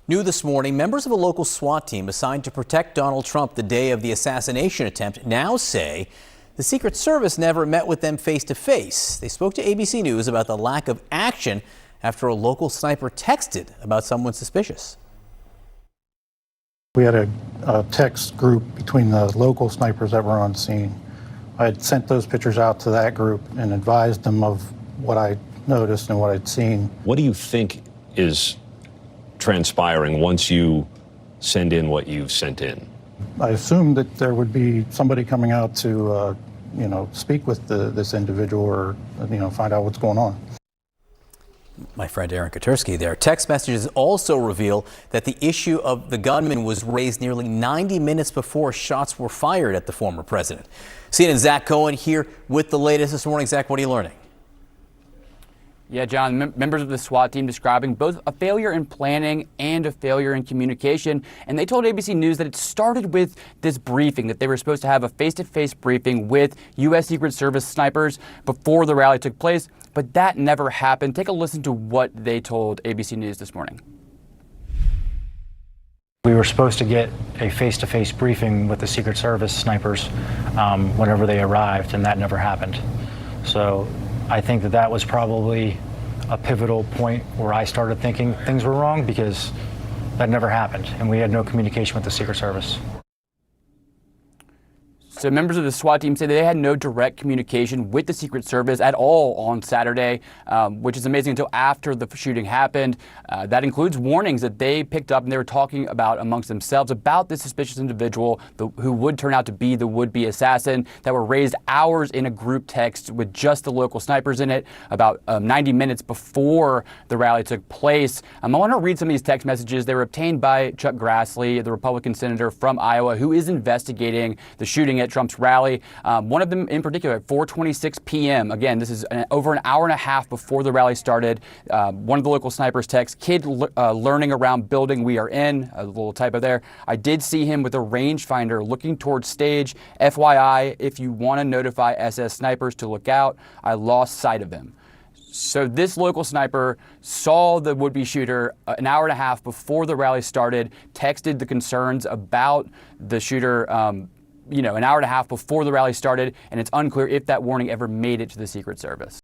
New this morning, members of a local SWAT team assigned to protect Donald Trump the day of the assassination attempt now say the Secret Service never met with them face to face. They spoke to ABC News about the lack of action after a local sniper texted about someone suspicious. We had a text group between the local snipers that were on scene. I had sent those pictures out to that group and advised them of what I noticed and what I'd seen. What do you think is transpiring once you send in what you've sent in? I assumed that there would be somebody coming out to, speak with this individual or, find out what's going on. My friend Aaron Katursky there. Text messages also reveal that the issue of the gunman was raised nearly 90 minutes before shots were fired at the former president. CNN's Zach Cohen here with the latest this morning. Zach, what are you learning? Yeah, John, members of the SWAT team describing both a failure in planning and a failure in communication. And they told ABC News that it started with this briefing, that they were supposed to have a face-to-face briefing with U.S. Secret Service snipers before the rally took place. But that never happened. Take a listen to what they told ABC News this morning. We were supposed to get a face-to-face briefing with the Secret Service snipers whenever they arrived, and that never happened. So I think that was probably a pivotal point where I started thinking things were wrong, because that never happened, and we had no communication with the Secret Service. So members of the SWAT team say they had no direct communication with the Secret Service at all on Saturday, which is amazing until after the shooting happened. That includes warnings that they picked up and they were talking about amongst themselves about this suspicious individual who would turn out to be the would-be assassin, that were raised hours in a group text with just the local snipers in it about 90 minutes before the rally took place. I want to read some of these text messages. They were obtained by Chuck Grassley, the Republican senator from Iowa, who is investigating the shooting at Trump's rally. One of them in particular at 4:26 p.m. Again, this is over an hour and a half before the rally started. One of the local snipers texts, "Kid learning around building we are in," a little typo there. "I did see him with a rangefinder looking towards stage. FYI, if you want to notify SS snipers to look out, I lost sight of him." So this local sniper saw the would-be shooter an hour and a half before the rally started, texted the concerns about the shooter an hour and a half before the rally started, and it's unclear if that warning ever made it to the Secret Service.